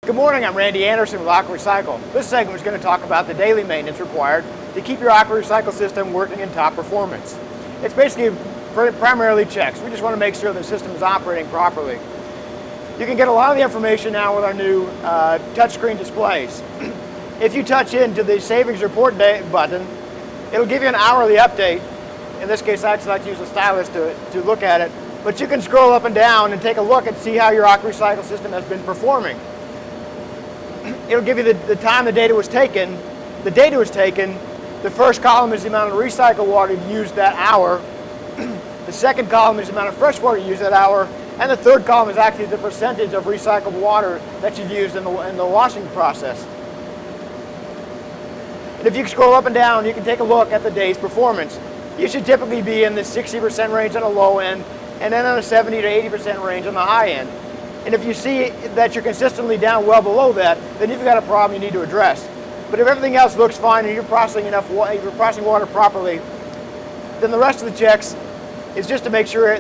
Good morning, I'm Randy Anderson with AquaRecycle. This segment is going to talk about the daily maintenance required to keep your AquaRecycle system working in top performance. It's basically primarily checks. We just want to make sure the system is operating properly. You can get a lot of the information now with our new touchscreen displays. If you touch into the Savings Report button, it'll give you an hourly update. In this case, I actually like to use a stylus to look at it. But you can scroll up and down and take a look and see how your AquaRecycle system has been performing. It'll give you the time the data was taken. The data was taken. The first column is the amount of recycled water you used that hour. The second column is the amount of fresh water you used that hour. And the third column is actually the percentage of recycled water that you've used in the washing process. And if you scroll up and down, you can take a look at the day's performance. You should typically be in the 60% range on the low end, and then on the 70 to 80% range on the high end. And if you see that you're consistently down well below that, then you've got a problem you need to address. But if everything else looks fine and you're processing water properly, then the rest of the checks is just to make sure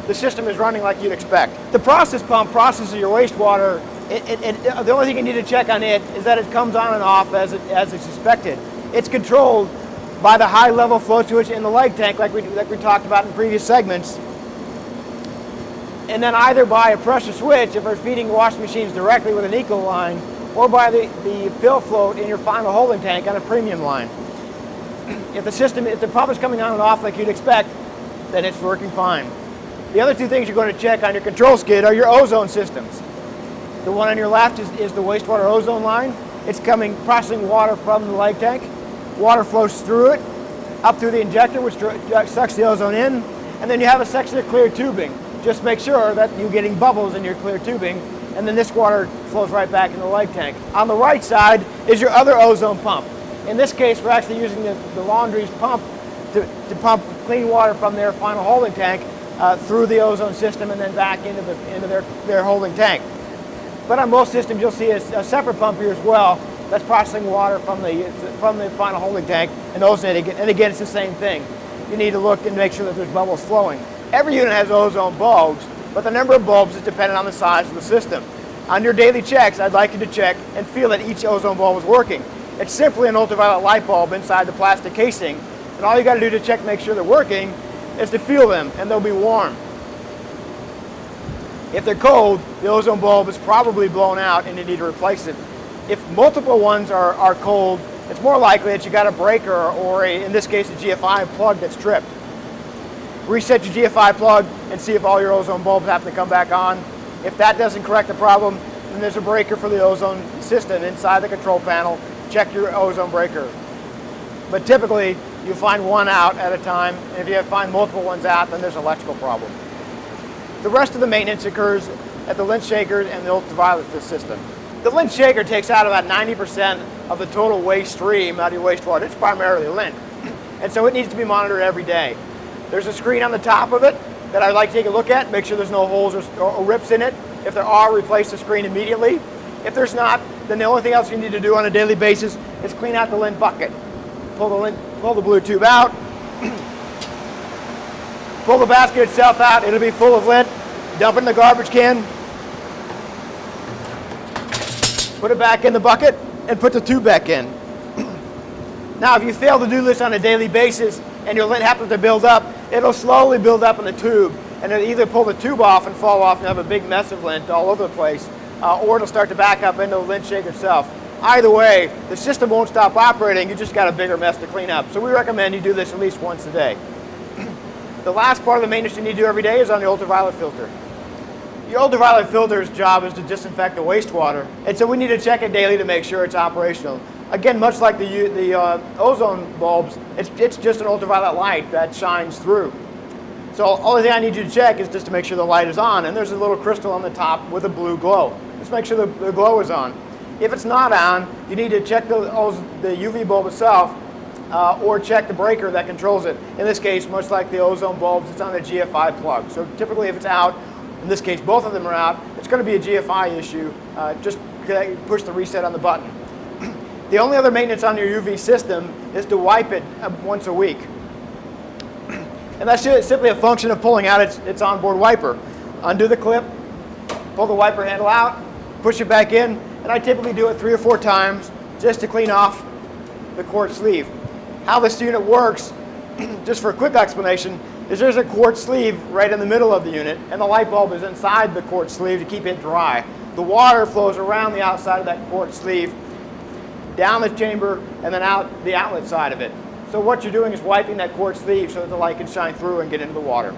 the system is running like you'd expect. The process pump processes your wastewater. The only thing you need to check on it is that it comes on and off as it's expected. It's controlled by the high level flow switch in the light tank like we talked about in previous segments. And then either by a pressure switch if we're feeding washing machines directly with an eco line, or by the fill float in your final holding tank on a premium line. If the pump is coming on and off like you'd expect, then it's working fine. The other two things you're going to check on your control skid are your ozone systems. The one on your left is the wastewater ozone line. It's processing water from the light tank. Water flows through it, up through the injector, which sucks the ozone in, and then you have a section of clear tubing. Just make sure that you're getting bubbles in your clear tubing, and then this water flows right back in the light tank. On the right side is your other ozone pump. In this case, we're actually using the laundry's pump to pump clean water from their final holding tank through the ozone system and then back into their holding tank. But on most systems, you'll see a separate pump here as well that's processing water from the final holding tank and ozonating it. And again, it's the same thing. You need to look and make sure that there's bubbles flowing. Every unit has ozone bulbs, but the number of bulbs is dependent on the size of the system. On your daily checks, I'd like you to check and feel that each ozone bulb is working. It's simply an ultraviolet light bulb inside the plastic casing, and all you got to do to check and make sure they're working is to feel them, and they'll be warm. If they're cold, the ozone bulb is probably blown out and you need to replace it. If multiple ones are cold, it's more likely that you got a breaker or in this case a GFI plug that's tripped. Reset your GFI plug and see if all your ozone bulbs happen to come back on. If that doesn't correct the problem, then there's a breaker for the ozone system inside the control panel. Check your ozone breaker. But typically, you find one out at a time, and if you find multiple ones out, then there's an electrical problem. The rest of the maintenance occurs at the lint shaker and the ultraviolet system. The lint shaker takes out about 90% of the total waste stream out of your wastewater. It's primarily lint, and so it needs to be monitored every day. There's a screen on the top of it that I'd like to take a look at, make sure there's no holes or rips in it. If there are, replace the screen immediately. If there's not, then the only thing else you need to do on a daily basis is clean out the lint bucket. Pull the blue tube out, pull the basket itself out, it'll be full of lint, dump it in the garbage can, put it back in the bucket, and put the tube back in. Now, if you fail to do this on a daily basis and your lint happens to build up, it'll slowly build up in the tube, and it'll either pull the tube off and fall off and have a big mess of lint all over the place, or it'll start to back up into the lint shaker itself. Either way, the system won't stop operating, you just got a bigger mess to clean up. So we recommend you do this at least once a day. The last part of the maintenance you need to do every day is on the ultraviolet filter. Your ultraviolet filter's job is to disinfect the wastewater, and so we need to check it daily to make sure it's operational. Again, much like the ozone bulbs, it's just an ultraviolet light that shines through. So all the thing I need you to check is just to make sure the light is on, and there's a little crystal on the top with a blue glow. Just make sure the glow is on. If it's not on, you need to check the UV bulb itself, or check the breaker that controls it. In this case, much like the ozone bulbs, it's on a GFI plug. So typically if it's out, in this case both of them are out, it's going to be a GFI issue. Just push the reset on the button. The only other maintenance on your UV system is to wipe it once a week. And that's simply a function of pulling out its onboard wiper. Undo the clip, pull the wiper handle out, push it back in, And I typically do it 3 or 4 times just to clean off the quartz sleeve. How this unit works, just for a quick explanation, is there's a quartz sleeve right in the middle of the unit, and the light bulb is inside the quartz sleeve to keep it dry. The water flows around the outside of that quartz sleeve, down the chamber, and then out the outlet side of it. So what you're doing is wiping that quartz sleeve so that the light can shine through and get into the water.